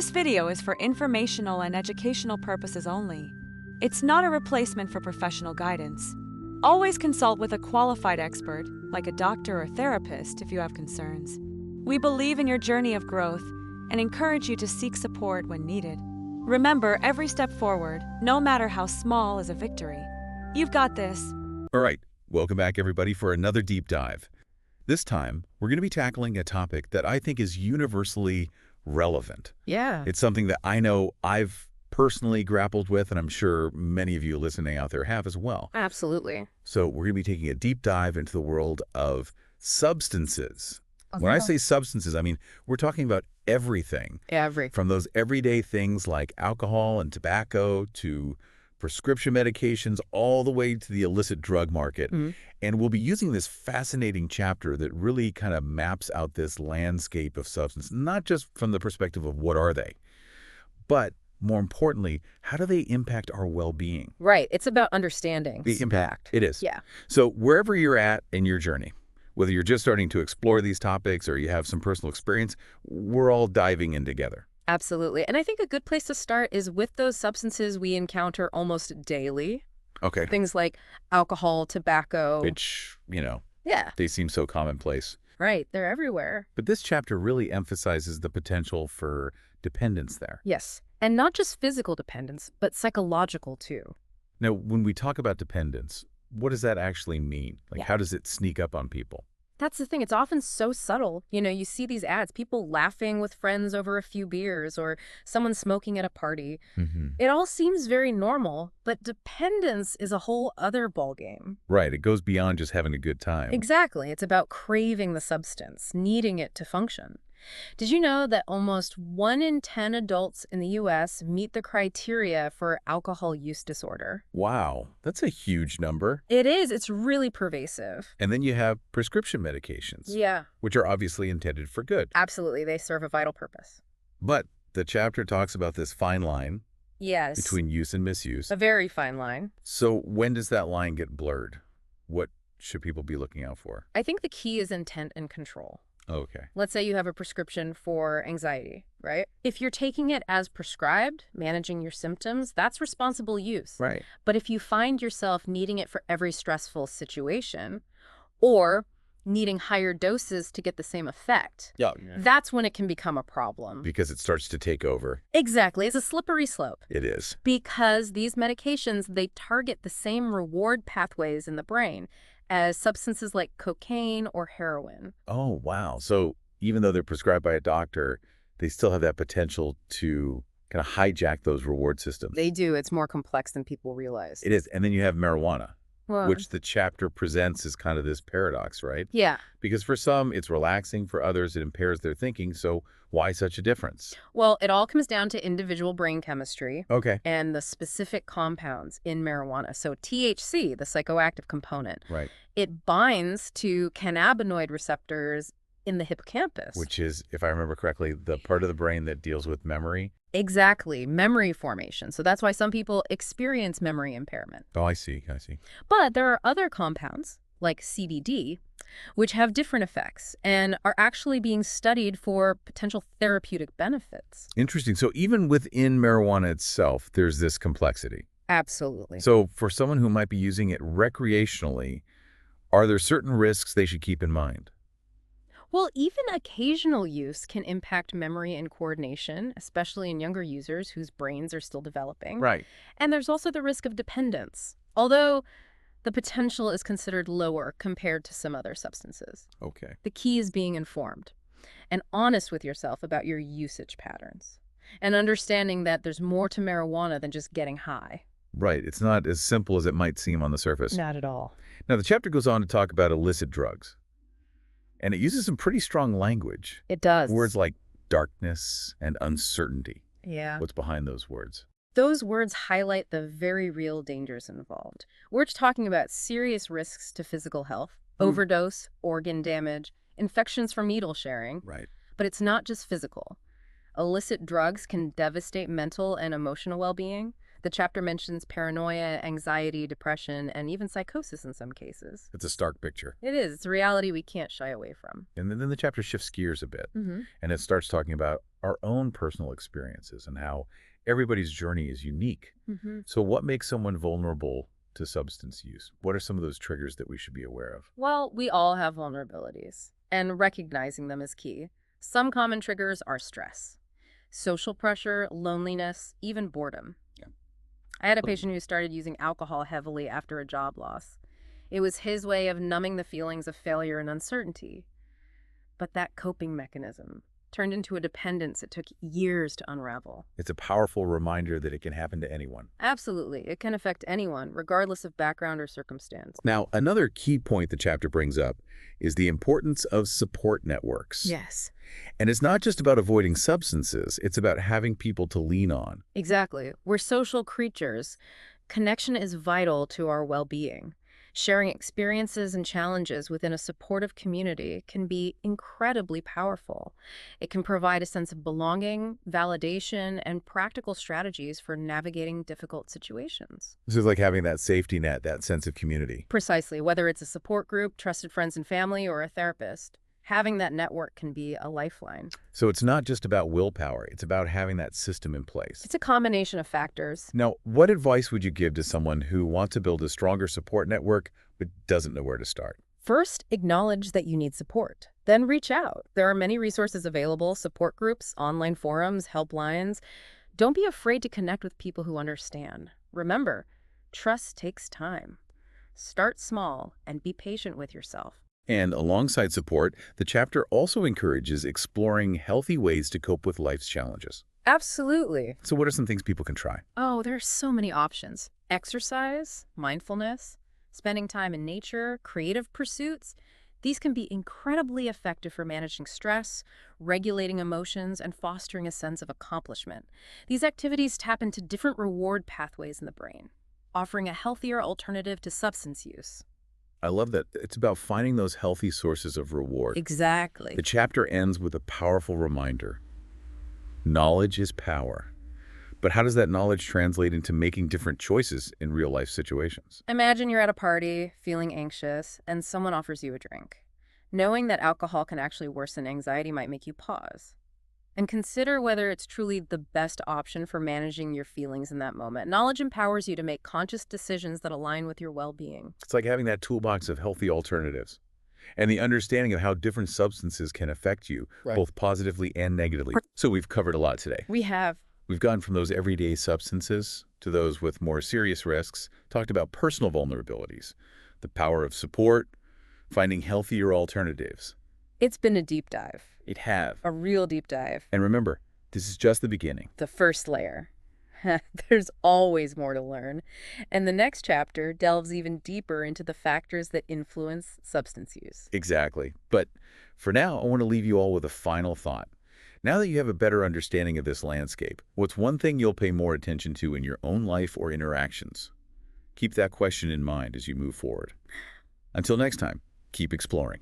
This video is for informational and educational purposes only. It's not a replacement for professional guidance. Always consult with a qualified expert, like a doctor or therapist, if you have concerns. We believe in your journey of growth and encourage you to seek support when needed. Remember, every step forward, no matter how small, is a victory. You've got this. All right, welcome back everybody for another deep dive. This time, we're going to be tackling a topic that I think is universally relevant. Yeah. It's something that I know I've personally grappled with, and I'm sure many of you listening out there have as well. Absolutely. So we're going to be taking a deep dive into the world of substances. When I say substances, I mean, we're talking about everything. From those everyday things like alcohol and tobacco to prescription medications, all the way to the illicit drug market. And we'll be using this fascinating chapter that really kind of maps out this landscape of substance, not just from the perspective of what are they, but more importantly, how do they impact our well-being? Right. It's about understanding The impact. It is. Yeah. So wherever you're at in your journey, whether you're just starting to explore these topics or you have some personal experience, we're all diving in together. Absolutely. And I think a good place to start is with those substances we encounter almost daily. Okay. Things like alcohol, tobacco. Which, Yeah. they seem so commonplace. Right. They're everywhere. But this chapter really emphasizes the potential for dependence there. Yes. And not just physical dependence, but psychological too. Now, when we talk about dependence, what does that actually mean? Like, Yeah. how does it sneak up on people? That's the thing. It's often so subtle. You see these ads, people laughing with friends over a few beers or someone smoking at a party. It all seems very normal, but dependence is a whole other ballgame. Right. It goes beyond just having a good time. Exactly. It's about craving the substance, needing it to function. Did you know that almost 1 in 10 adults in the U.S. meet the criteria for alcohol use disorder? Wow. That's a huge number. It is. It's really pervasive. And then you have prescription medications. Yeah. Which are obviously intended for good. Absolutely. They serve a vital purpose. But the chapter talks about this fine line Yes. between use and misuse. A very fine line. So when does that line get blurred? What should people be looking out for? I think the key is intent and control. Okay. Let's say you have a prescription for anxiety, right? If you're taking it as prescribed, managing your symptoms, that's responsible use. Right. But if you find yourself needing it for every stressful situation or needing higher doses to get the same effect, that's when it can become a problem. Because it starts to take over. Exactly. It's a slippery slope. It is. Because these medications, they target the same reward pathways in the brain as substances like cocaine or heroin. Oh, wow. So even though they're prescribed by a doctor, they still have that potential to kind of hijack those reward systems. They do. It's more complex than people realize. It is. And then you have marijuana, Well, which the chapter presents as kind of this paradox, right? yeah. Because for some, it's relaxing. For others, it impairs their thinking. So why such a difference? Well, it all comes down to individual brain chemistry Okay. and the specific compounds in marijuana. So THC, the psychoactive component, Right. it binds to cannabinoid receptors in the hippocampus. Which is, if I remember correctly, the part of the brain that deals with memory. Exactly. Memory formation. So that's why some people experience memory impairment. Oh, I see. I see. But there are other compounds, like CBD, which have different effects and are actually being studied for potential therapeutic benefits. Interesting. So even within marijuana itself, there's this complexity. Absolutely. So for someone who might be using it recreationally, are there certain risks they should keep in mind? Well, even occasional use can impact memory and coordination, especially in younger users whose brains are still developing. Right. And there's also the risk of dependence, although the potential is considered lower compared to some other substances. Okay. The key is being informed and honest with yourself about your usage patterns and understanding that there's more to marijuana than just getting high. Right. It's not as simple as it might seem on the surface. Not at all. Now, the chapter goes on to talk about illicit drugs. And it uses some pretty strong language. It does. Words like darkness and uncertainty. Yeah. What's behind those words? Those words highlight the very real dangers involved. We're talking about serious risks to physical health, overdose, organ damage, infections from needle sharing. Right. But it's not just physical. Illicit drugs can devastate mental and emotional well-being. The chapter mentions paranoia, anxiety, depression, and even psychosis in some cases. It's a stark picture. It is. It's a reality we can't shy away from. And then the chapter shifts gears a bit, and it starts talking about our own personal experiences and how everybody's journey is unique. So what makes someone vulnerable to substance use? What are some of those triggers that we should be aware of? Well, we all have vulnerabilities, and recognizing them is key. Some common triggers are stress, social pressure, loneliness, even boredom. I had a patient who started using alcohol heavily after a job loss. It was his way of numbing the feelings of failure and uncertainty. But that coping mechanism turned into a dependence it took years to unravel. It's a powerful reminder that it can happen to anyone. Absolutely. It can affect anyone, regardless of background or circumstance. Now, another key point the chapter brings up is the importance of support networks. Yes. And it's not just about avoiding substances, it's about having people to lean on. Exactly. We're social creatures. Connection is vital to our well-being. Sharing experiences and challenges within a supportive community can be incredibly powerful. It can provide a sense of belonging, validation, and practical strategies for navigating difficult situations. This is like having that safety net, that sense of community. Precisely. Whether it's a support group, trusted friends and family, or a therapist, having that network can be a lifeline. So it's not just about willpower, it's about having that system in place. It's a combination of factors. Now, what advice would you give to someone who wants to build a stronger support network but doesn't know where to start? First, acknowledge that you need support. Then reach out. There are many resources available, support groups, online forums, helplines. Don't be afraid to connect with people who understand. Remember, trust takes time. Start small and be patient with yourself. And alongside support, the chapter also encourages exploring healthy ways to cope with life's challenges. Absolutely. So what are some things people can try? Oh, there are so many options. Exercise, mindfulness, spending time in nature, creative pursuits. These can be incredibly effective for managing stress, regulating emotions, and fostering a sense of accomplishment. These activities tap into different reward pathways in the brain, offering a healthier alternative to substance use. I love that. It's about finding those healthy sources of reward. Exactly. The chapter ends with a powerful reminder. Knowledge is power. But how does that knowledge translate into making different choices in real-life situations? Imagine you're at a party, feeling anxious, and someone offers you a drink. Knowing that alcohol can actually worsen anxiety might make you pause and consider whether it's truly the best option for managing your feelings in that moment. Knowledge empowers you to make conscious decisions that align with your well-being. It's like having that toolbox of healthy alternatives and the understanding of how different substances can affect you, both positively and negatively. So we've covered a lot today. We have. We've gone from those everyday substances to those with more serious risks, talked about personal vulnerabilities, the power of support, finding healthier alternatives. It's been a deep dive. It have. A real deep dive. And remember, this is just the beginning. The first layer. There's always more to learn. And the next chapter delves even deeper into the factors that influence substance use. Exactly. But for now, I want to leave you all with a final thought. Now that you have a better understanding of this landscape, what's one thing you'll pay more attention to in your own life or interactions? Keep that question in mind as you move forward. Until next time, keep exploring.